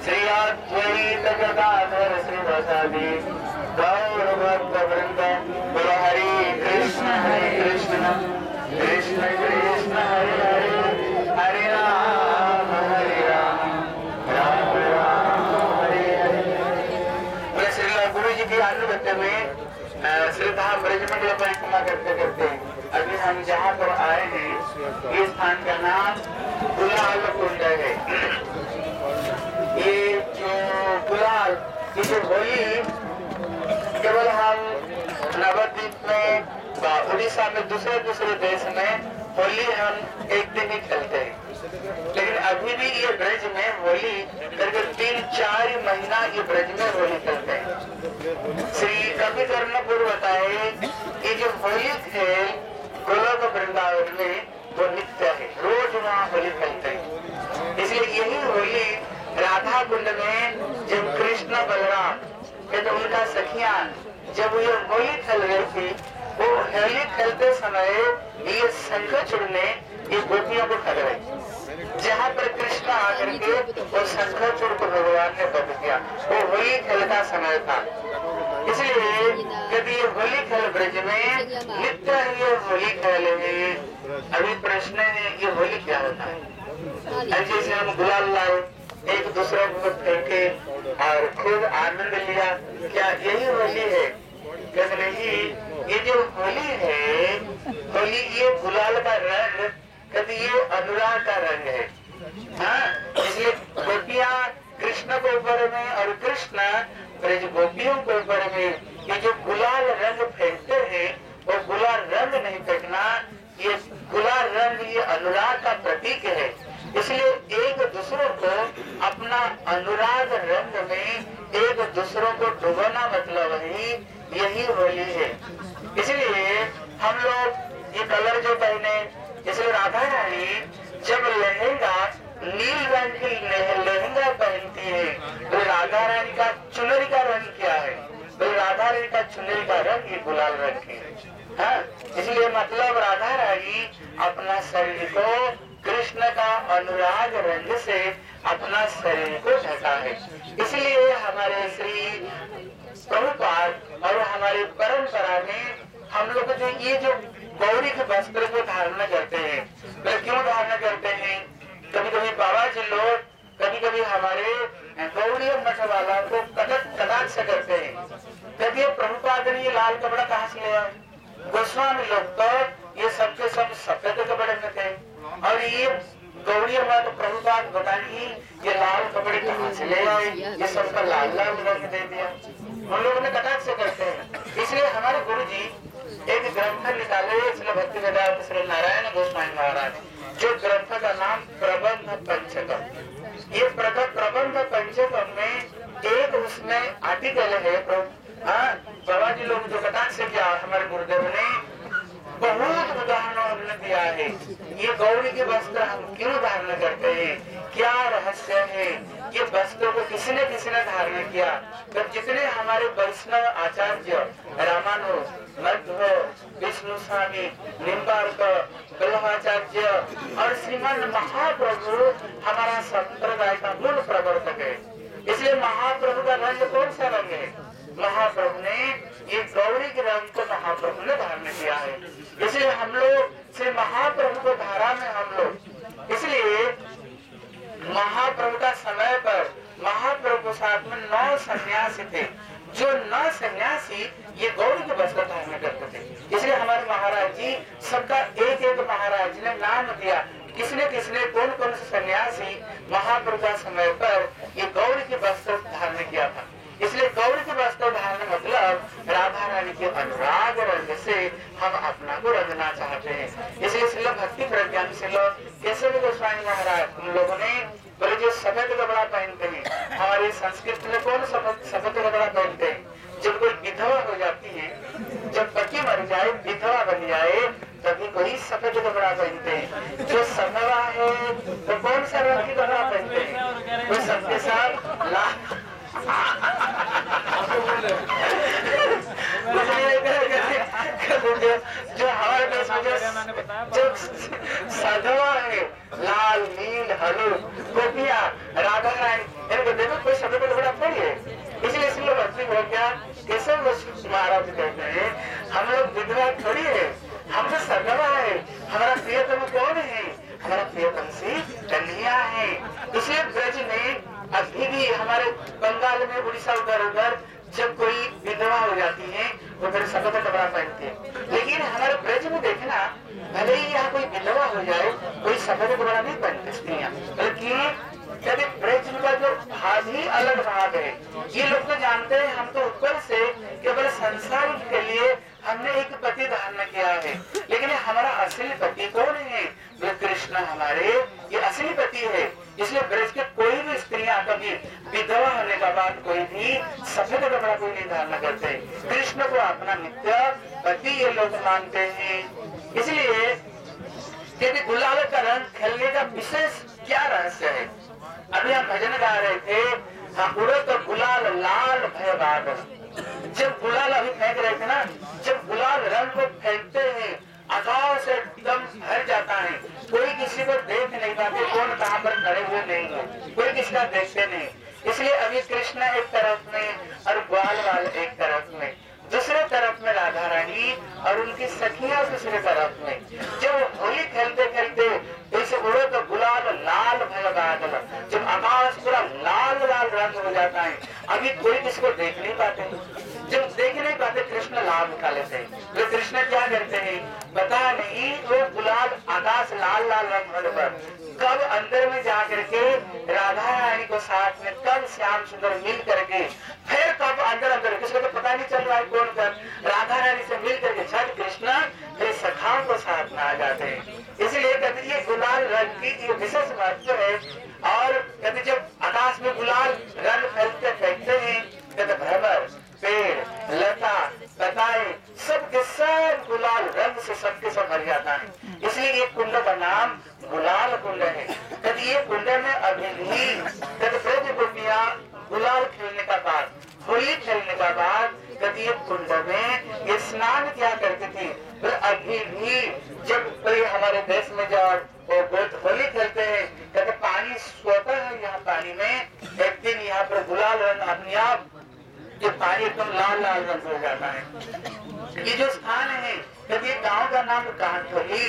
श्री अद्वैत गदाधर श्रीवासादि गौर भक्त वृंद। बोलो हरे कृष्ण कृष्ण कृष्ण हरे हरे, हरे राम राम राम हरे हरे। श्री गुरु जी की अनुगत्य में श्रीधाम ब्रजमंडल परिक्रमा करते करते अभी हम जहाँ पर आए हैं, ये स्थान का नाम गुलाल कुंड है। ये जो गुलाल, ये जो होली केवल हम नवद्वीप में, उड़ीसा में, दूसरे देश में होली हम एक दिन ही खेलते हैं, लेकिन अभी भी ये ब्रज में होली करीब 3-4 महीना ये ब्रज में होली खेलते हैं। श्री कवि कर्णपुर बताए ये जो होली खेल गोलोक वृंदावन में वो नित्य है, रोज वहाँ होली खेलते हैं। इसलिए यही होली राधा कुंड में जब कृष्ण बलराम तो उनका सखियां जब ये होली खेल रही थी, वो होली खेलते समय ये शंख चूड़ने ये गोपियों को खा रही। जहाँ पर कृष्ण आकर के वो शंख चूड़ को भगवान ने बंद किया, वो होली खेल का समय था। इसलिए कभी ये होली खेल ब्रज में नित्य ये होली खेल है। अभी प्रश्न है ये होली क्या होता है? जैसे हम गुलाल लाए, एक दूसरे को फेंके और खूब आनंद लिया, क्या यही होली है? कहते नहीं, ये जो होली है, होली ये गुलाल का रंग, कभी ये अनुराग का रंग है। हाँ, इसलिए गोपियां कृष्ण को ऊपर में और कृष्ण ब्रज गोपियों को ऊपर में ये जो गुलाल रंग फेंकते हैं, वो गुलाल रंग नहीं फेंकना, ये गुलाल रंग ये अनुराग का प्रतीक है। इसलिए एक दूसरों को अपना अनुराग रंग में एक दूसरों को डुबाना मतलब ही यही होली है। इसलिए हम लोग ये कलर जो पहने, इसलिए राधा रानी जब लहंगा नील रंग की लहंगा पहनती है, तो राधा रानी का चुनरी का रंग क्या है? तो राधा रानी का चुनरी का रंग ये गुलाल रंग है। हाँ, इसलिए मतलब राधा रानी अपना शरीर को कृष्ण का अनुराग रंग से अपना शरीर को ढका है। इसलिए हमारे श्री प्रभुपाद और हमारी परंपरा में हम लोग जो गौरी के वस्त्र को धारण करते हैं, तो क्यों धारण करते हैं? कभी कभी बाबा जी लोग, कभी कभी हमारे गौड़ी मठ वाला को कटाक्ष करते हैं, कभी प्रभुपाद ने ये लाल कपड़ा कहाँ से लिया? गोस्वामी लोग तो ये सबके सब सफेद कपड़े में थे, और ये गौड़ी मठ प्रभुपाद बताइए ये लाल कपड़े कहाँ से ले आए? ये सबका लाल लाल बना के दे दिया। हम लोगों ने कटाक्ष करते हैं। इसलिए हमारे गुरु जी एक ग्रंथ निकाले, इसलिए भक्ति वेदांत श्री नारायण गोस्वामी महाराज, जो ग्रंथ का नाम प्रबंध पंचकम। ये प्रबंध पंचकम में एक उसमें आर्टिकल है, बाबा जी लोग जो कटाक्ष किया हमारे गुरुदेव ने, बहुत उदाहरणों उन्होंने दिया है। ये गौरी के वस्त्र हम क्यों धारण करते हैं, क्या रहस्य है? ये वस्त्रों को किसने धारण किया? तब जितने हमारे वैष्णव आचार्य रामानुज, मध्व, विष्णु स्वामी, निम्बार्क, वल्लभाचार्य और श्रीमन महाप्रभु हमारा संप्रदाय का मूल प्रवर्तक है। इसलिए महाप्रभु का रंग कौन सा रंग है? महाप्रभु ने ये गौरी के रंग को महाप्रभु ने धारण किया है। इसलिए हम लोग श्री महाप्रभु को धारा में हम लोग, इसलिए महाप्रभु का समय पर महाप्रभु के साथ में 9 सन्यासी थे, जो 9 सन्यासी ये गौरी के वस्त्र धारण करते थे। इसलिए हमारे महाराज जी सबका एक महाराज ने नाम दिया, किसने कौन से सन्यासी महाप्रभु का समय पर ये गौरी के वस्त्र धारण किया था। इसलिए गौरी के वस्त्र धारण मतलब राधा रानी के अनुराग रंग से हम अपना को रंगना चाहते हैं। इसलिए श्रील भक्ति प्रज्ञान श्रील केशव गोस्वामी महाराज उन लोगों ने बोले जो सफेद कपड़ा पहनते हैं, हमारी संस्कृति में कौन सफेद कपड़ा पहनते हैं? जब कोई विधवा हो जाती है, जब पति मर जाए, विधवा बन जाए, तभी कोई सफेद कपड़ा पहनते हैं। जो सधवा है तो कौन सा रंग की कपड़ा पहनते हैं? वो सबके साथ लाल जो हमारे देश में जो सधवा है, लाल नील हलू गोपिया राधा रानी महाराज कहते हैं हम लोग विधवा थोड़ी है, हम तो सगवा है। हमारा प्रियतम कौन है? हमारा प्रियतम से कन्हैया है। इसलिए ब्रज में अभी भी हमारे बंगाल में, उड़ीसा, उधर जब कोई विधवा हो जाती है वो फिर सफेद कपड़ा पहनते हैं। लेकिन हमारे ब्रज में देखना, भले ही यहाँ कोई विधवा हो जाए, कोई सफेद कपड़ा नहीं पहनते स्त्रियाँ, बल्कि यदि ब्रज का जो भाग ही अलग भाग है। ये लोग तो जानते हैं हम तो ऊपर से केवल संसार के लिए हमने एक पति धारण किया है, लेकिन हमारा असली पति कौन है? वो कृष्ण हमारे ये असली पति है। इसलिए ब्रज के कोई भी स्त्रियां कभी विधवा होने के बाद कोई भी सफेद कपड़ा कोई नहीं धारण करते। कृष्ण को अपना नित्य पति ये लोग मानते हैं। इसलिए यदि गुलाल का रंग खेलने का विशेष क्या रहस्य है? अभी हम भजन गा रहे थे, हम उड़ो तो गुलाल लाल भय बादल। जब गुलाल अभी फेंक रहे थे ना, जब गुलाल रंग को फेंकते हैं आकाश एकदम भर जाता है। कोई किसी को देख नहीं पाते, कौन कहाँ पर खड़े हुए नहीं है, कोई किसी का देखते नहीं। इसलिए अभी कृष्ण एक तरफ में और ग्वाल वाल एक तरफ में, दूसरे तरफ में राधा रानी और उनकी सखियां दूसरे तरफ में। जब होली खेलते खेलते जैसे उड़ो तो गुलाल लाल भय बादल, जब आकाश पूरा लाल लाल रंग हो जाता है, अभी कोई किसी को देख नहीं पाते। जब देख नहीं पाते कृष्ण लाभ उठा लेते हैं। तो कृष्ण क्या करते हैं पता नहीं, वो गुलाल आकाश लाल लाल रंग होने पर कब अंदर में जा करके राधा रानी को साथ में, कब श्याम सुंदर मिल करके, फिर कब अंदर किसी को तो पता नहीं चल रहा है कौन कर राधा रानी से मिल करके छठ कृष्ण फिर सखाओं को साथ में आ जाते हैं। इसलिए कहते ये गुलाल रंग की ये विशेष महत्व है। और कहते जब आकाश में गुलाल रंग फैलते फेंकते हैं, कहते भ्रमर, पेड़, लता, लताएं सबके सब गुलाल रंग से सबके सब भर जाता है। इसलिए ये कुंड का नाम गुलाल कुंड है। कहते ये कुंड में अभी भी कहते ब्रज गोपियां गुलाल खेलने का बाद, होली खेलने का बाद कभी ये कुंड में ये स्नान क्या करती थी। तो अभी भी जब कोई हमारे देश में जब होली खेलते हैं, कहते पानी सोता है यहाँ पानी में, एक दिन यहाँ पर गुलाल रंग अपने आप ये पानी एकदम लाल लाल रंग हो जाता है। ये जो स्थान है कहते ये गाँव का नाम कांठोली,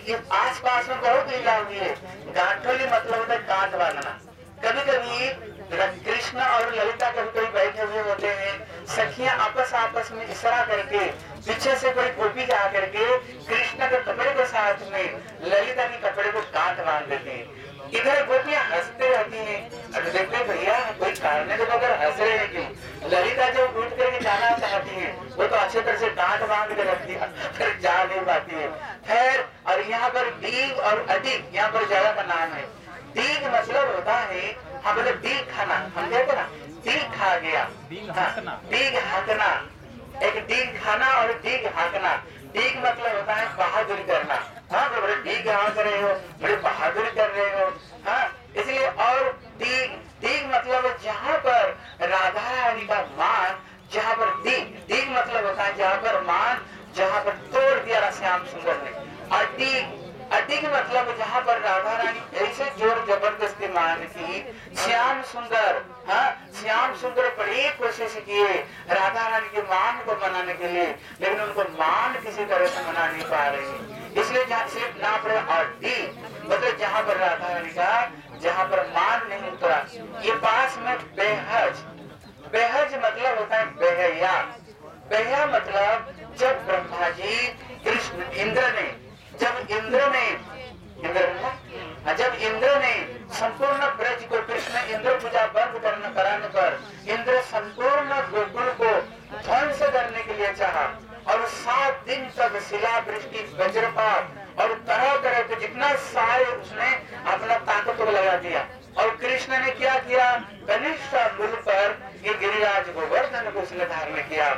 ये आस पास में बहुत लीला हुई है। गांठोली मतलब होता है गांठ बांधना। कभी कभी कृष्ण और ललिता कभी कभी बैठे हुए होते हैं, सखियां आपस में इशारा करके पीछे से कोई गोपी जा करके कृष्ण के कपड़े के साथ में ललिता के कपड़े को गांठ बांध देती है। इधर गोपियां हंसते रहती हैं। अब देखते भैया कोई कारण के बगैर हंस रहे हैं क्यों? ललिता जब उठ करके जाना चाहती है वो तो अच्छे तरह से गांठ बांध के रखती है, फिर जा नहीं पाती है। फिर और यहाँ पर डीग और अडिग यहाँ पर जगह का नाम है। डीग मतलब होता है हाँ मतलब डीग खाना, हम कहते ना डीग खा गया, डीग हाँकना, एक डीग खाना और डीग हाँकना। डीग मतलब होता है बहादुरी करना। हाँ बड़े डीग हाँक रहे हो, बड़े बहादुरी कर रहे हो। हाँ इसलिए और डीग मतलब जहाँ पर राधा रानी का मान, जहाँ पर डीग मतलब होता है जहाँ पर मान, जहाँ पर तोड़ दिया श्याम सुंदर ने। और अडिग मतलब जहाँ पर राधा रानी ऐसे जोर जबरदस्ती मान की श्याम सुंदर, हाँ श्याम सुंदर बड़ी कोशिश किए राधा रानी के मान को मनाने के लिए, लेकिन उनको मान किसी तरह से मना नहीं पा रही। इसलिए जहाँ सिर्फ ना पड़े और डी मतलब जहाँ पर राधा रानी का जहाँ पर मान नहीं उतरा। ये पास में बेहज, बेहज मतलब होता है बेहया। बेहया मतलब जब ब्रह्मा जी कृष्ण जब इंद्र ने संपूर्ण ब्रज को कृष्ण इंद्र पूजा बंद कराने पर इंद्र संपूर्ण गोकुल को ध्वंस करने के लिए चाहा और 7 दिन तक शिला वृष्टि, वज्रपात और तरह तरह के जितना सारे उसने अपना ताकत को लगा दिया। और कृष्ण ने क्या किया, कनिष्ठ मूल पर ये गिरिराज गोवर्धन को उसने धारण किया।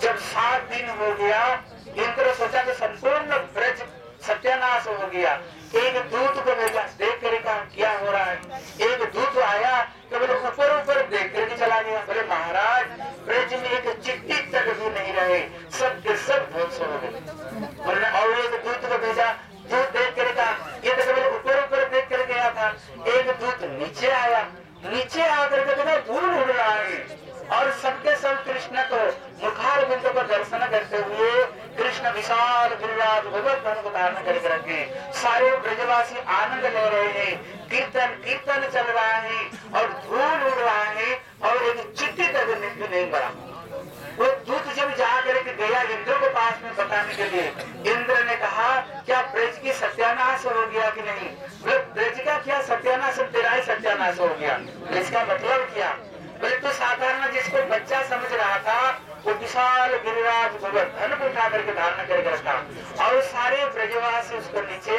जब 7 दिन हो गया, इंद्र सोचा कि संपूर्ण ब्रज सत्यानाश हो गया। एक दूत को भेजा, देख कर क्या हो रहा है। एक दूत आया तो बोले ऊपर देख करके चला गया। बोले महाराज ब्रज में एक चिट्ठी तक भी नहीं रहे, सब के सब ध्वंस हो गए। और एक दूत को भेजा, दूत देख कर ये तो बोले ऊपर देख कर गया था। एक दूत नीचे आया, नीचे आकर के देखा धूल उड़ रहा है और सबके सब कृष्ण को मुखार बिंदु को दर्शन करते हुए कृष्ण विशाल गिरिराज गोवर्धन को धारण करके रखे। सारे ब्रजवासी आनंद ले रहे हैं, कीर्तन कीर्तन चल रहा है और धूल उड़ रहा है और एक चिट्ठी तक नहीं बना। वो दूत जब जाकर के गया इंद्र के पास में बताने के लिए, इंद्र ने कहा क्या ब्रज की सत्यानाश हो गया कि नहीं? ब्रज का क्या सत्यानाश? तेरा ही सत्यानाश हो गया। इसका मतलब क्या? बोले तो साधारण जिसको बच्चा समझ रहा था वो विशाल गिरिराज गोवर्धन को उठा करके धारण करके रखा और सारे ब्रजवासी उसको नीचे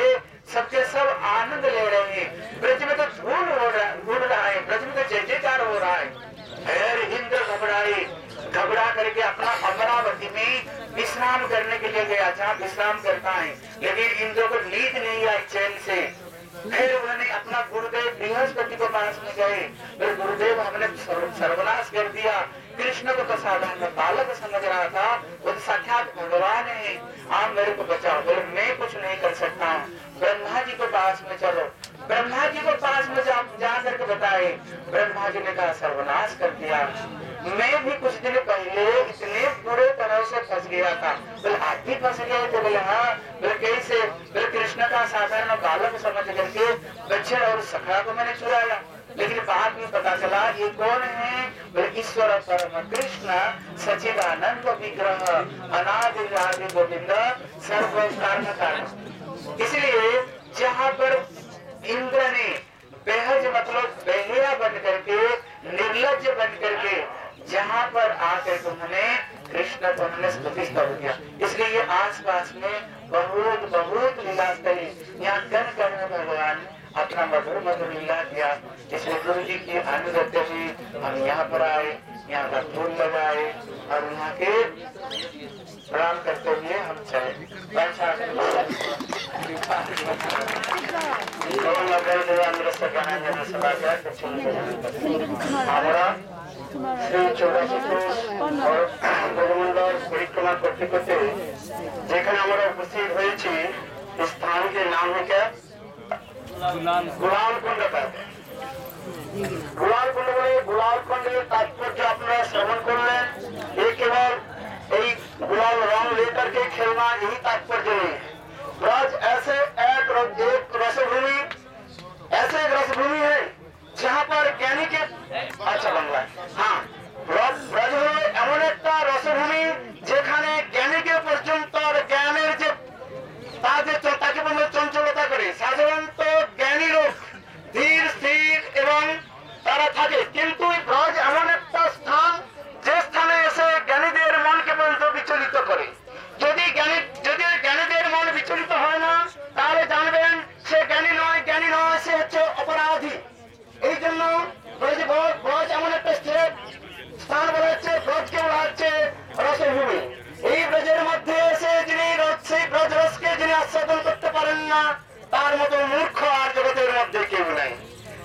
सबके सब आनंद ले रहे हैं। ब्रज में तो धूल उड़ रहा है, ब्रज में तो जय जयकार हो रहा है। इंद्र घबरा करके अपना अमरावती में विश्राम करने के लिए गया, जहाँ विश्राम करता है, लेकिन इंद्र को नींद नहीं आई चैन से। फिर उन्होंने अपना गुरुदेव बृहस्पति के पास में गए, फिर गुरुदेव हमने सर्वनाश कर दिया। कृष्ण को तो साधारण बालक समझ रहा था, वो साक्षात भगवान है, आप मेरे को बचाओ। बोले मैं कुछ नहीं कर सकता, ब्रह्मा जी के पास में चलो। ब्रह्मा जी को पास में जा करके बताए। ब्रह्मा जी ने कहा सर्वनाश कर दिया, मैं भी कुछ दिन पहले इतने बुरे तरह से फंस गया था। बोले आप भी फंस गए थे? बोले हाँ। बोले कैसे? बोले कृष्ण का साधारण बालक समझ करके बच्चे और सखा को मैंने चुराया, लेकिन बाद में पता चला ये कौन है? बोले ईश्वर परम कृष्ण सच्चिदानंद विग्रह अनादि आदि गोविंद सर्व कारण। इसलिए जहाँ पर इंद्र ने बेहज मतलब बेहिया बन करके, निर्लज बन करके जहाँ पर आकर तुमने कृष्ण को हमने स्तुति कर दिया, इसलिए ये आसपास में बहुत बहुत लीला स्थली, यहाँ कण कण में भगवान अपना मधुर मधुर लीला किया। इसलिए गुरु जी की अनुगत्य हुई, हम यहाँ पर आए, यहाँ का फूल लगाए और यहाँ के प्रणाम करते हुए हम चले। परिक्रमा करते करते যেখানে আমরা উপস্থিত হয়েছি, স্থানটির নাম है क्या? गुलाल कुंड। गुलाल कुंड বলে गुलाल कुंडेর তাৎপর্য আপনারা শ্রবণ করলেন। ये केवल এই गुलाल रंग लेकर के खेलना यही तात्पर्य नहीं है। ब्रज ऐसे एक रसभूमि, ऐसे एक रसभूमि है जहाँ पर ज्ञानी के अच्छा बांग्ला हाँ ब्रज হলো এমন একটা রসভূমি যেখানে জ্ঞানীকে পর্যন্ত জ্ঞানের যে তাকে বলে চঞ্চলতা করে। সাধারণত জ্ঞানী লোক ধীর স্থির এবং তারা থাকে, কিন্তু ব্রজ এমন একটা স্থান যে স্থানে এসে জ্ঞানীদের মনকে পর্যন্ত বিচলিত করে। যদি জ্ঞানীদের মন বিচলিত হয় না, তাহলে জানবেন সে জ্ঞানী নয়, সে হচ্ছে অপরাধী। এই জন্য ব্রজ এমন একটা স্থান বলা হচ্ছে, ব্রজকে বলা হচ্ছে রসভূমি। এই ব্রজের মধ্যে এসে সেই ব্রজ রসকে যিনি আস্বাদন করতে পারেন না, তার মতো মূর্খ আর জগতের মধ্যে কেউ নাই।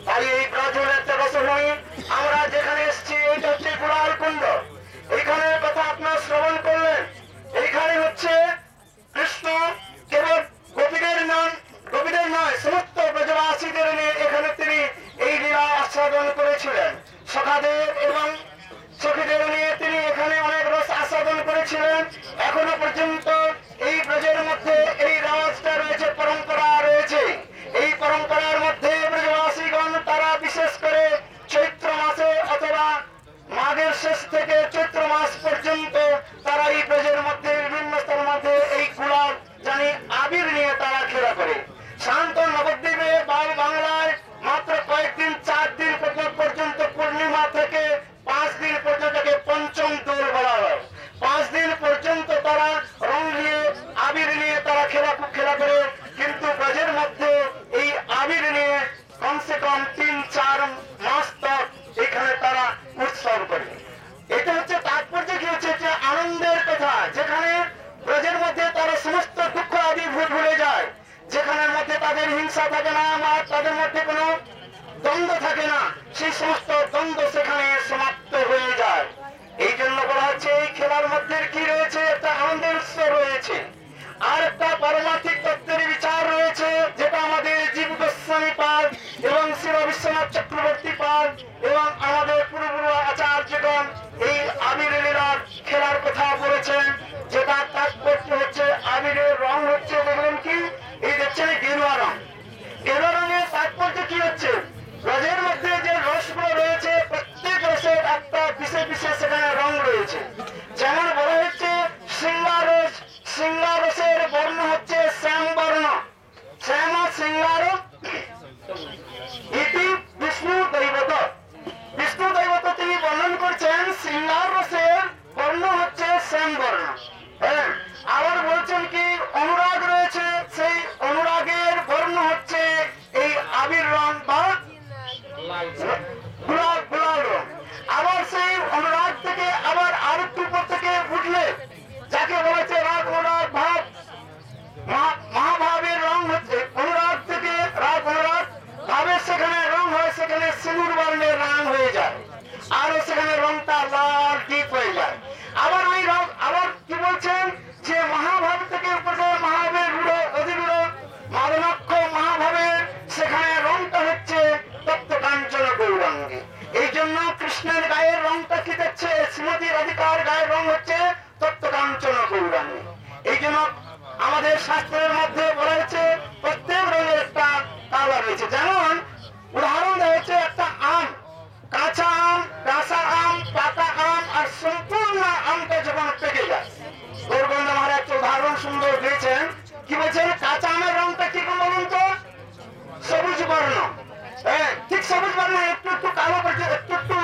তাই এই ব্রজ হলো একটা রসভূমি। আমরা যেখানে এসেছি এটা হচ্ছে গুলাল কুণ্ড। এখানে কথা আপনার শ্রবণ করলেন। এইখানে হচ্ছে কৃষ্ণ কেবল গোপীদের নয়, সমস্ত ব্রজবাসীদের নিয়ে এখানে তিনি এই লীলা আস্বাদন করেছিলেন। সখাদের এবং সখীদের নিয়ে তিনি এখানে অনেক রস আস্বাদন করেছিলেন। এখনো পর্যন্ত এই ব্রজের মধ্যে এই রাজটা রয়েছে, পরম্পরা রয়েছে। এই পরম্পরার মধ্যে ব্রজবাসীগণ তারা বিশেষ করে চৈত্র মাসে অথবা মাঘের শেষ থেকে চৈত্র মাস পর্যন্ত তারা এই ব্রজের মধ্যে বিভিন্ন স্তরের মধ্যে এই গুলাল জানি আবির নিয়ে তারা খেলা করে। শান্ত নবদ্বীপে বাংলায় মাত্র কয়েকদিন 4 দিন পর্যন্ত পূর্ণিমা থেকে 5 দিন পর্যন্ত পঞ্চম দোল বলা হয়। 5 দিন পর্যন্ত তারা রং নিয়ে আবির নিয়ে তারা খেলা করে, কিন্তু ব্রজের মধ্যে এই আবির নিয়ে কমসে কম 3-4 মাস তক এখানে তারা উৎসব করে। এটা হচ্ছে তাৎপর্য কি হচ্ছে যে আনন্দের কথা, যেখানে ব্রজের মধ্যে তারা সমস্ত দুঃখ আদি ভুলে যায়, যেখানে মধ্যে তাদের হিংসা থাকে না, তাদের মধ্যে কোনো দ্বন্দ্ব থাকে না, সেই সমস্ত দ্বন্দ্ব সেখানে সমাপ্ত হয়ে যায়। এই জন্য বলা হচ্ছে এই খেলার মধ্যে কি রয়েছে, একটা আনন্দের উৎস রয়েছে, আর একটা পারমার্থিক তত্ত্বের বিচার রয়েছে, যেটা আমাদের জীব গোস্বামী পাদ এবং শিব বিশ্বনাথ চক্রবর্তী পাল এবং আমাদের পূর্বপুরুষ আচার্যগণ এই আবির লীলার খেলার কথা বলেছেন, যেটা তাৎপর্য হচ্ছে আবিরের রং হচ্ছে, দেখলেন কি এই দেখছেন গেরুয়া রং। গেরুয়া রঙের তাৎপর্য কি হচ্ছে, রসের মধ্যে যে রসগুলো রয়েছে প্রত্যেক রসের একটা বিশেষ বিশেষ সেখানে রং রয়েছে। যেমন বলা হচ্ছে সিংহারস, সিংহারসের বর্ণ হচ্ছে শ্যাম বর্ণ, শ্যাম সিংহার ইতি বিষ্ণু দৈবত। বিষ্ণু দৈবত তিনি বর্ণন করছেন সিংহার রসের বর্ণ হচ্ছে শ্যাম বর্ণ। হ্যাঁ, আবার বলছেন কি অনুরাগ রয়েছে, সেই অনুরাগের বর্ণ হচ্ছে এই আবির রং বা গুলাল গুলাল রং। আবার সেই অনুরাগ থেকে আবার আরেকটু উপর থেকে উঠলে যাকে বলেছে রাগ অনুরাগ ভাব, মহাভাবের রং হচ্ছে অনুরাগ থেকে রাগ অনুরাগ ভাবের সেখানে রং হয়, সেখানে সিঁদুর বর্ণের রং হয়ে যায়, আরো সেখানে রংটা লাল ডিপ হয়ে যায়। আবার ওই রং আবার কি বলছেন যে মহাভাব থেকে উপরে মহাভাবের রূঢ় অধিরূঢ় মাদনাক্ষ মহাভাবের সেখানে রংটা হচ্ছে তপ্ত কাঞ্চন গৌরাঙ্গী। এই জন্য কৃষ্ণের গায়ের রংটা কি দেখছে, শ্রীমতী রাধিকার গায়ের রং হচ্ছে তপ্ত কাঞ্চন গৌরাঙ্গী। এই জন্য আমাদের শাস্ত্রের মধ্যে বলা হয়েছে প্রত্যেক রঙের একটা কালার রয়েছে। যেমন উদাহরণ দেওয়া হচ্ছে একটা আম, কাঁচা আম, কাঁচা আম, পাকা আম আর সম্পূর্ণ আমটা যখন পেকে যায়। গৌরবন্দ মহারাজ একটা উদাহরণ সুন্দর দিয়েছেন, কি বলছেন কাঁচা আমের রংটা কি বলুন তো, সবুজ বর্ণ। হ্যাঁ, ঠিক সবুজ বর্ণ, একটু একটু কালো করছে, একটু একটু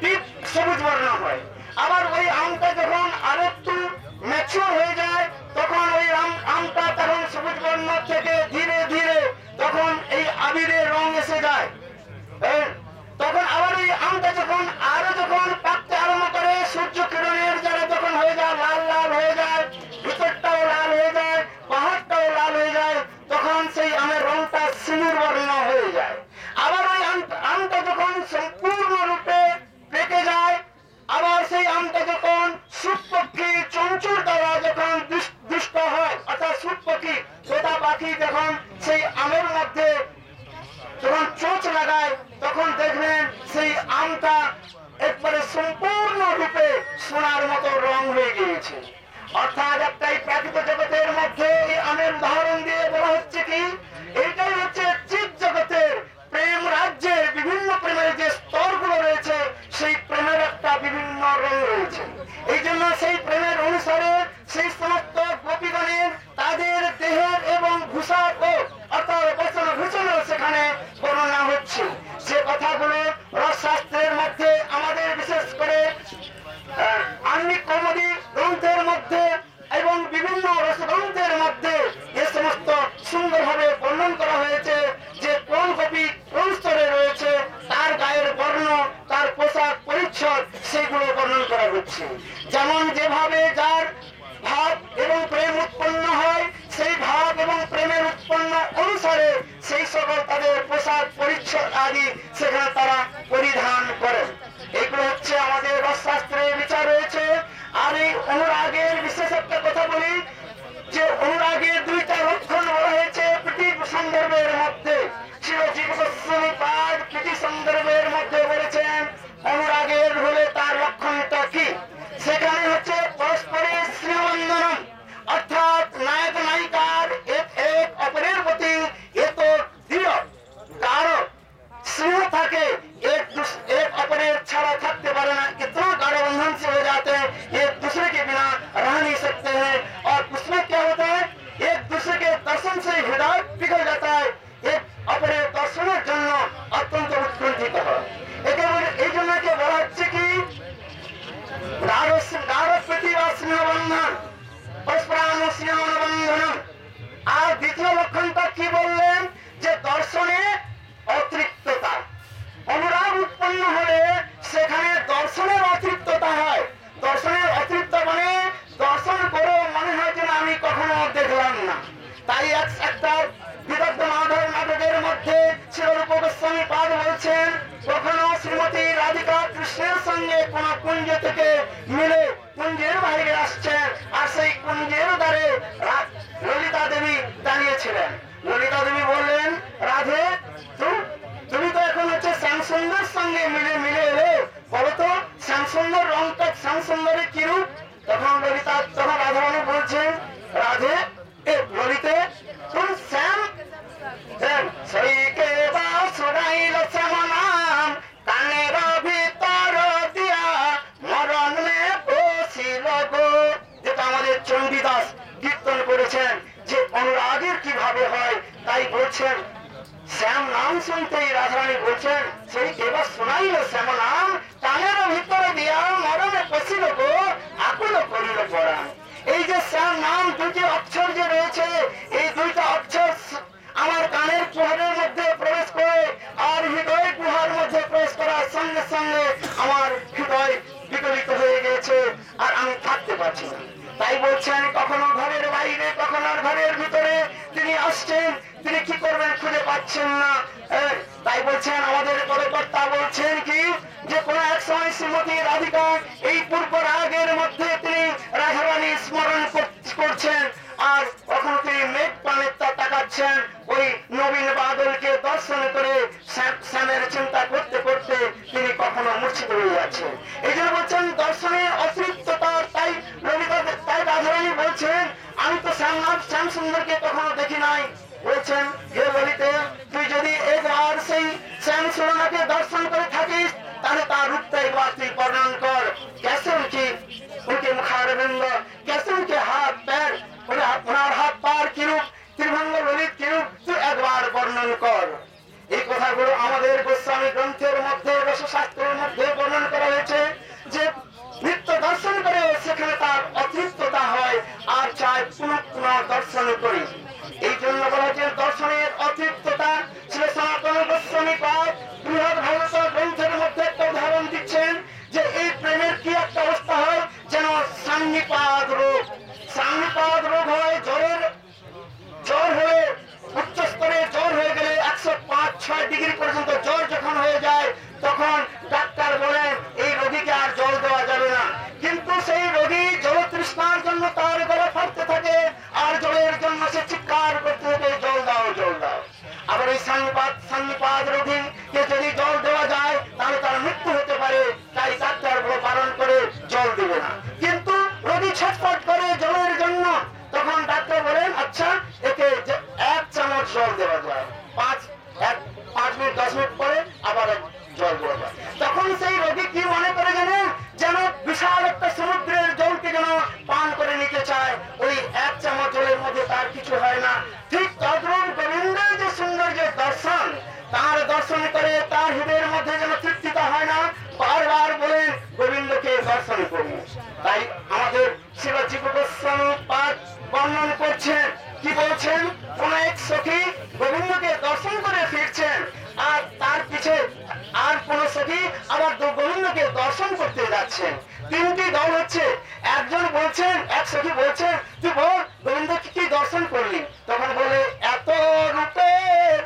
ডিপ সবুজ বর্ণ হয়। আবার ওই আমটা যখন আরেকটু ম্যাচিওর হয়ে যায় তখন ওই আমটা তখন সবুজ বর্ণ থেকে ধীরে ধীরে তখন এই আবিরের রং এসে যায়। তখন আবার ওই আমটা যখন আরো যখন পাকতে আরম্ভ করে সূর্য কিরণের যারা যখন হয়ে যায় লাল লাল হয়ে যায়, ভিতরটাও লাল হয়ে যায়, পাহাড়টাও লাল হয়ে যায়, তখন সেই আমের রংটা সিঁদুর বর্ণ হয়ে যায়। আবার ওই আমটা যখন সম্পূর্ণরূপে পেকে যায়, আবার সেই আমটা যখন সুখ পক্ষী চঞ্চুর দ্বারা যখন দুষ্ট হয়, অর্থাৎ সুখ পক্ষী তোতা পাখি যখন সেই আমের মধ্যে যখন চোঁচ লাগায় তখন দেখবেন সেই আমটা একবারে সম্পূর্ণ রূপে সোনার মতো রং হয়ে গিয়েছে। অর্থাৎ একটাই প্রাকৃত জগতের মধ্যে এই আমের উদাহরণ দিয়ে বলা হচ্ছে কি এইটাই হচ্ছে জীব জগতের প্রেম রাজ্যের বিভিন্ন প্রেমের যে স্তরগুলো রয়েছে সেই প্রেমের একটা বিভিন্ন রং রয়েছে। এই জন্য সেই প্রেমের অনুসারে সেই সমস্ত গোপীগণের তাদের দেহের এবং ভূষাক অর্থাৎ বচন ভূষণও সেখানে বর্ণনা হচ্ছে। যে কথাগুলো রসশাস্ত্রের মধ্যে আমাদের বিশেষ করে আহ্নিক কৌমুদী গ্রন্থের মধ্যে এবং বিভিন্ন রসগ্রন্থের মধ্যে এ সমস্ত সুন্দরভাবে বর্ণন করা হয়েছে যে কোন কবি কোন স্তরে রয়েছে, তার গায়ের বর্ণ, তার পোশাক পরিচ্ছদ সেগুলো বর্ণন করা হচ্ছে। যেমন যেভাবে যার ভাব এবং প্রেম উৎপন্ন হয় সেই ভাব এবং প্রেমের উৎপন্ন অনুসারে সেই সকল তাদের পোশাক পরিচ্ছদ আদি সেখানে তারা পরিধান করেন। এগুলো হচ্ছে আমাদের রসশাস্ত্রের বিচার রয়েছে। আর এই অনুরাগের বিশেষ একটা কথা বলি যে অনুরাগের দুইটা লক্ষণ বলা হয়েছে প্রীতি সন্দর্ভের মধ্যে। শিবজীব গোস্বামী পাদ প্রীতি সন্দর্ভের মধ্যে বলেছেন অনুরাগের হলে তার লক্ষণটা কি, সেখানে হচ্ছে পরস্পরের স্নেহবন্ধনম, অর্থাৎ নায়ক নায়িকার এক অপরের প্রতি এত দৃঢ় গাঢ় स्नेह থাকে, एक अपने छाड़ा थकते पारे ना, इतना गाढ़ा बंधन से हो जाते हैं एक दूसरे के बिना रह नहीं सकते हैं। और उसमें क्या होता है एक दूसरे के दर्शन से हृदय पिघल जाता है, एक अपने दर्शনের জন্য অত্যন্ত উৎকণ্ঠিত হয়। এই জন্য কি বলা হচ্ছে কি গাঢ় প্রীতি বা স্নেহবন্ধন পরস্পরাণু স্নেহবন্ধনম। আর দ্বিতীয় লক্ষণটা কি বললেন যে দর্শনে অতৃপ্ততা, অনুরাগ উৎপন্ন হলে সেখানে দর্শনের অতৃপ্ততা হয়। দর্শনের অতৃপ্ত মানে দর্শন করে মনে হয় যে আমি কখনো দেখলাম না। তাই একটা বিদগ্ধ মাধব নাটকের মধ্যে শিবরূপ গোস্বামী পাদ বলছেন কখনো শ্রীমতী রাধিকা কৃষ্ণের সঙ্গে কোন কুঞ্জ থেকে মিলে কুঞ্জের বাইরে আসছেন আর সেই কুঞ্জের দ্বারে ললিতা দেবী দাঁড়িয়েছিলেন। ললিতা দেবী বললেন রাধে তুমি তো শ্যামসুন্দর সঙ্গে মিলে মিলে এলে বলতো শ্যামসুন্দর রংটা শ্যামসুন্দরের কি রূপ? তখন ললিতা তখন রাধারানী বলছেন, রাধে এ ললিতে তুই শ্যাম সইকে বা সুরাইল শ্যাম নাম কানের ভিতর দিয়া মরণ মে বসিল গো। যেটা আমাদের চণ্ডীদাস কীর্তন করেছেন যে অনুরাগের কিভাবে হয়, তাই বলছেন শ্যাম নাম শুনতেই রাধারানী বলছেন সেই এবার শোনাইল শ্যাম নাম কানের ভিতরে দিয়া মরণে বসিল গো আকুল করিল পরাণ। এই যে শ্যাম নাম দুটি অক্ষর যে রয়েছে, এই দুইটা অক্ষর আমার কানের কুহারের মধ্যে প্রবেশ করে আর হৃদয় গুহার মধ্যে প্রবেশ করার সঙ্গে সঙ্গে আমার হৃদয় বিকলিত হয়ে গেছে আর আমি থাকতে পারছি না। তাই বলছেন কখনো ঘরের বাইরে কখনো ঘরের ভিতরে তিনি আসছেন, তিনি কি করবেন খুঁজে পাচ্ছেন না। তাই বলছেন আমাদের পদকর্তা বলছেন কি যে কোন এক সময় শ্রীমতী রাধিকা এই পূর্ব রাগের মধ্যে তিনি রাধারানী স্মরণ করছেন আর কখনো তিনি মেঘ পানের তাকাচ্ছেন ওই নবীন বাদলকে দর্শন করে শ্যামের চিন্তা করতে করতে তিনি কখনো মূর্ছিত হয়ে যাচ্ছেন। এই জন্য বলছেন দর্শনের অতৃপ্ততা। তাই ললিতা তাই রাধারানী বলছেন আমি তো শ্যাম সুন্দরকে কখনো দেখি নাই। বলছেন হে ললিতে তুই যদি একবার সেই শ্যাম সুন্দরকে দর্শন করে থাকিস তাহলে তার রূপটা একবার তুই বর্ণন কর। कैसे उनके मुखारविंद, कैसे उनके हाथ पैर, ওনার হাত পার কিরূপ, ত্রিভঙ্গ ললিত কিরূপ তুই একবার বর্ণন কর। এই কথাগুলো আমাদের গোস্বামী গ্রন্থের মধ্যে রসশাস্ত্রের মধ্যে বর্ণন করা হয়েছে যে নিত্য দর্শন করে সেখানে তার অতৃপ্ততা হয় আর চায় পুনঃ পুনঃ দর্শন করি। এই জন্য বলা হয়েছে দর্শনের অতৃপ্ততা। শ্রী সনাতন গোস্বামী পাদ বৃহৎ ভাগবত গ্রন্থের মধ্যে একটা উদাহরণ দিচ্ছেন যে এই প্রেমের কি একটা অবস্থা হয় যেন সান্নিপাত রোগ। সান্নিপাত রোগ হয় জ্বর হয়ে উচ্চ স্তরে জ্বর হয়ে গেলে 105-6 ডিগ্রি পর্যন্ত জ্বর যখন হয়ে যায় তখন ডাক্তার বলেন এই রোগীকে আর জল দেওয়া যাবে না। কিন্তু সেই রোগী জল তৃষ্ণার জন্য তার গলা ফাটতে থাকে আর জলের জন্য সে চিৎকার করতে থাকে জল দাও জল দাও। আবার এই সান্নিপাত রোগীকে যদি জল দেওয়া যায় তাহলে তার মৃত্যু হতে পারে, তাই ডাক্তার বারণ করে জল দেবে না। কিন্তু রোগী ছটফট করে জলের জন্য, তখন ডাক্তার বলেন আচ্ছা একে 1 চামচ জল দেওয়া যায়, 5 মিনিট 10 মিনিট পরে আবার জল দেওয়া যায়। তখন সেই রোগী কি মনে করে জানেন যেন বিশাল একটা সমুদ্রের জলকে যেন পান করে নিতে চায়। ওই 1 চামচ জলের মধ্যে তার কিছু হয় না। ঠিক তদ্রূপ গোবিন্দের যে সুন্দর যে দর্শন, তার দর্শন করে তার হৃদয়ের মধ্যে যেন তৃপ্তিতা হয় না, বারবার বলেন গোবিন্দকে দর্শন করি। তাই আমাদের শিবজী গোস্বামী পাঠ বর্ণন করছেন কি বলছেন কোন এক সখী গোবিন্দকে দর্শন করে ফিরছেন আর তার পিছে আর কোন সখী আবার গোবিন্দকে দর্শন করতে যাচ্ছেন। 3টি দল হচ্ছে। একজন বলছেন, এক সখী বলছেন তুই বল গোবিন্দকে কি দর্শন করলি? তখন বলে এত রূপের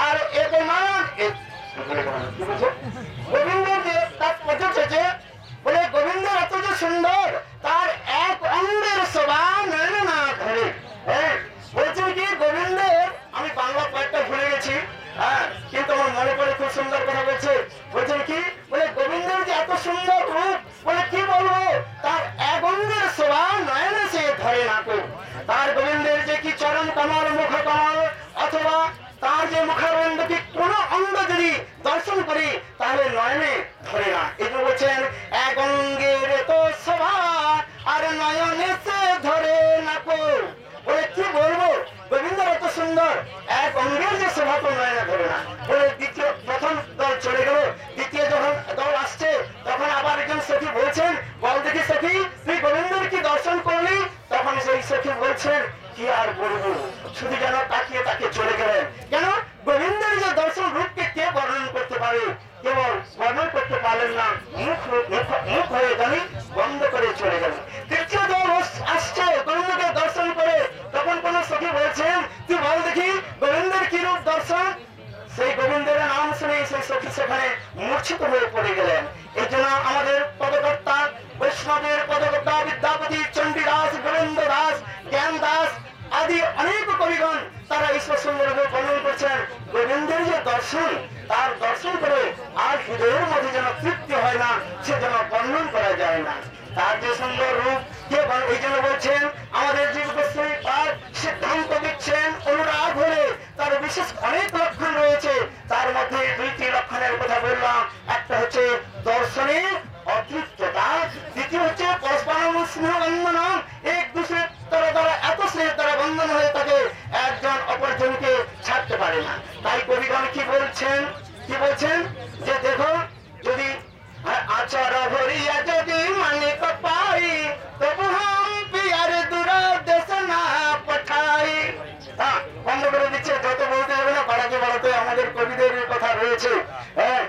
আর এত মান। গোবিন্দের যে তার পদ্ধতি যে বলে গোবিন্দের এত যে সুন্দর তার এক অঙ্গের শোভা নয় না ধরে। বলছেন কি গোবিন্দের, আমি বাংলা কয়েকটা ভুলে গেছি কিন্তু আমার মনে পড়ে খুব সুন্দর কথা বলছে। বলছেন কি বলে গোবিন্দের যে এত সুন্দর রূপ বলে কি বলবো তার এক অঙ্গের শোভা নয় না সে ধরে না কো। তার গোবিন্দের যে কি চরণ কমল মুখ কমল অথবা তার যে মুখারবিন্দকে কোন অঙ্গ যদি দর্শন করি তাহলে নয়নে ধরে না। এটা বলছেন এক অঙ্গের তো শোভা আর নয়নে সে ধরে না কো। বলে কি বলবো গোবিন্দর এত সুন্দর এক অঙ্গের যে শোভা তো নয়নে ধরে না। বলে প্রথম দল চলে গেল, দ্বিতীয় যখন দল আসছে তখন আবার একজন সখী বলছেন বল দেখি সখী তুই গোবিন্দর কি দর্শন করলি? তখন সেই সখী বলছেন কি আর বলবো, শুধু যেন তাকিয়ে তাকে চলে গেলেন। কেন গোবিন্দের যে দর্শন রূপকে কে বর্ণন করতে পারে? কেবল বর্ণন করতে পারলেন না, মুখ হয়ে জানি বন্ধ করে চলে গেলেন। তৃতীয় দল আসছে গোবিন্দকে দর্শন করে, তখন কোন সখী বলছেন তুই বল দেখি গোবিন্দের কি রূপ দর্শন? সেই গোবিন্দের নাম শুনে সেই সখী সেখানে মূর্ছিত হয়ে পড়ে গেলেন। এই জন্য আমাদের পদকর্তা বৈষ্ণবের পদকর্তা বিদ্যাপতি, চণ্ডীদাস, গোবিন্দ দাস, জ্ঞান দাস আদি অনেক কবিগণ তারা ঈশ্বর সুন্দর বর্ণন করছেন গোবিন্দের যে দর্শন তার দর্শন হৃদয়ের মধ্যে যেন তৃপ্তি হয় না, সে যেন বর্ণন করা যায় না। তার যে সুন্দর রূপ, কে এই জন্য বলছেন আমাদের জীব গোস্বামী পাদ সিদ্ধান্ত দিচ্ছেন অনুরাগ হলে তার বিশেষ অনেক লক্ষণ রয়েছে। তার মধ্যে দুইটি লক্ষণের কথা বললাম, একটা হচ্ছে দর্শনে অতৃপ্ততা, দ্বিতীয় হচ্ছে পরস্পর স্নেহ বন্ধন, এক দুসরে তারা এত স্নেহের দ্বারা বন্ধন হয়ে থাকে একজন অপরজনকে ছাড়তে পারে না। তাই কবিগণ কি বলছেন যে দেখো, যদি আচার ভরিয়া যদি মানিক পাই তবু হাম পিয়ার দূরা দেশ না পাঠাই। বন্ধ করে দিচ্ছে, যত বলতে হবে না, বাড়াতে আমাদের কবিদের কথা রয়েছে। হ্যাঁ,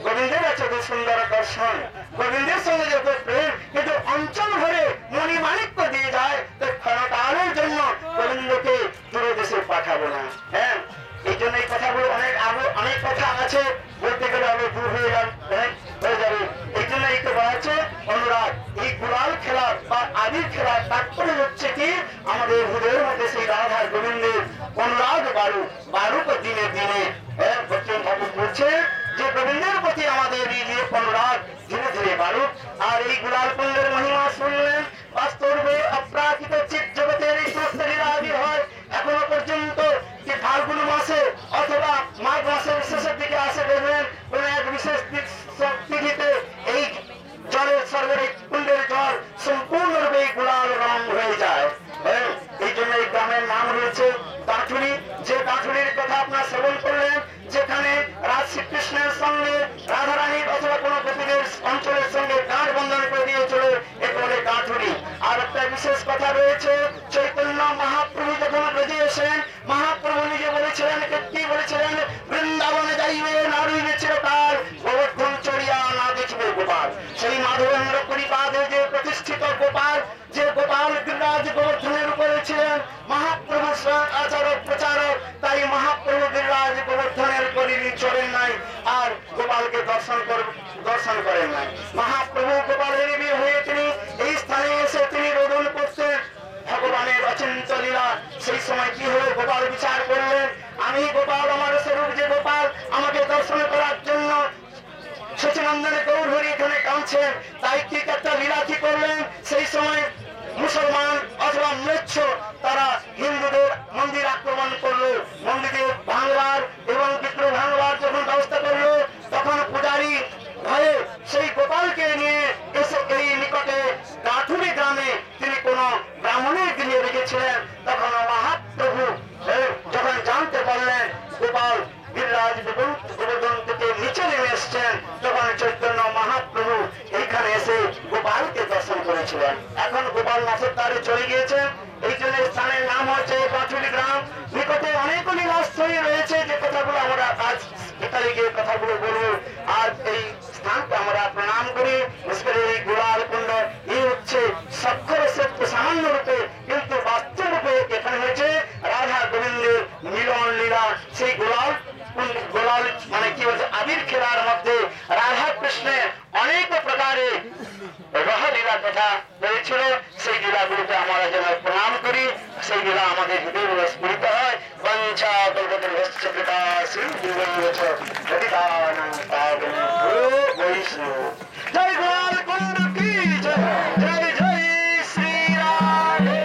গোবিন্দের আছে যে সুন্দর দর্শন, গোবিন্দের সঙ্গে যত প্রেম, কিন্তু অঞ্চল ভরে মণিমাণিক্য দিয়ে যায়, তো ক্ষণকালের জন্য গোবিন্দকে দূরদেশে পাঠাবো না। হ্যাঁ, এই জন্য এই কথাগুলো অনেক কথা আছে, বলতে গেলে আরো দূর হয়ে যাবে। এই জন্য এই তো বলা হচ্ছে অনুরাগ। এই গুলাল খেলা বা আবির খেলা তাৎপর্য হচ্ছে কি, আমাদের হৃদয়ের মধ্যে সেই রাধা গোবিন্দের অনুরাগ বাড়ুক দিনে দিনে। ঠাকুর বলছে যে গোবিন্দের প্রতি আমাদের এই যে অনুরাগ ধীরে ধীরে বাড়ুক। আর এই গুলাল কুণ্ডের মহিমা শুনলেন, বাস্তবে অপ্রাকৃত চিৎ জগতের এই সমস্ত লীলা আদি হয়। এখনো পর্যন্ত যে ফাল্গুন মাসে অথবা মাঘ মাসের শেষের দিকে আসে, দেখবেন কোন এক বিশেষ তিথিতে এই জলের সর্বের কুণ্ডের জল সম্পূর্ণরূপে এই গুলাল রং হয়ে যায়। এই জন্য এই গ্রামের নাম রয়েছে দাঁঠুলি। যে দাঁঠুলির কথা আপনার শ্রবণ করলেন, যেখানে রাজ শ্রীকৃষ্ণের সঙ্গে রাধারানীর অথবা কোন গোপীদের অঞ্চলের সঙ্গে গাঁট বন্ধন করে দিয়েছিল, একে বলে দাঁঠুলি। আর একটা বিশেষ কথা রয়েছে, চৈতন্য মহাপ্রভু যখন বেরিয়েছেন, মহাপ্রভু নিজে বলেছিলেন, কি বলেছিলেন, বৃন্দাবনে যাইবে না রইবে চিরকাল, গোবর্ধন চড়িয়া না দেখিবে গোপাল। সেই মাধবেন্দ্র পরিপাদে যে প্রতিষ্ঠিত গোপাল, যে গোপাল গিরিরাজ গোবর্ধনের উপরে ছিলেন, মহাপ্রভু আচারক প্রচারক, তাই মহাপ্রভু গিরিরাজ গোবর্ধনের করিনি চড়েন নাই, আর গোপালকে দর্শন করেন নাই। মহাপ্রভু গোপালের বিয়ে হয়ে তিনি এই স্থানে এসে তিনি রোদন করতেন ভগবানের অচিন্ত লীলা। সেই সময় কি হলো, গোপাল বিচার করলেন, আমি গোপাল, আমার স্বরূপ যে গোপাল, আমাকে দর্শন করার জন্য সচিনন্দনে গৌরহরি এখানে কাঁদছেন। তাই ঠিক একটা লীলা কি করলেন, সেই সময় মুসলমান অথবা ম্লেচ্ছ তারা হিন্দুদের মন্দির আক্রমণ করলো, মন্দিরে ভাঙবার এবং বিগ্রহ ভাঙবার যখন ব্যবস্থা করলো, তখন পূজারী ভয়ে সেই গোপালকে নিয়ে এসে এই নিকটে দাঁঠুলি গ্রামে তিনি কোন ব্রাহ্মণের গৃহে রেখেছিলেন। তখন মহাপ্রভু যখন জানতে পারলেন গোপাল গিরিরাজ গোবর্ধন থেকে নিচে নেমে এসছেন, তখন চৈতন্য মহাপ্রভু এইখানে এসে গোপালকে দর্শন করেছিলেন। এখন গোপাল নাথের দ্বারে চলে গিয়েছেন, এই জন্য স্থানের নাম হচ্ছে দাঁঠুলি গ্রাম। নিকটে অনেক লীলাস্থলী রয়েছে, যে কথাগুলো আমরা আজ এখানে গিয়ে কথাগুলো বলবো। আর এই স্থানকে আমরা প্রণাম করি। এই গুলাল কুণ্ড এই হচ্ছে স্বাক্ষর সত্য সামান্য রূপে, কিন্তু বাস্তব রূপে এখানে হয়েছে রাধা গোবিন্দের মিলন লীলা। সেই গোলাল মানে কি বলছে, আবির খেলার মধ্যে রাধা কৃষ্ণের অনেক প্রকারে রহলীলার কথা রয়েছিল। সেই লীলাগুলোকে আমরা যেন প্রণাম করি, সেই লীলা আমাদের হৃদয়ে স্ফুরিত হয়। বঞ্চা কল্পতরুশ্চ কৃপা সিন্ধুভৈঃ বৈষ্ণব। জয় গোপাল কুণ্ড কি জয়, জয় জয় শ্রী রাধে।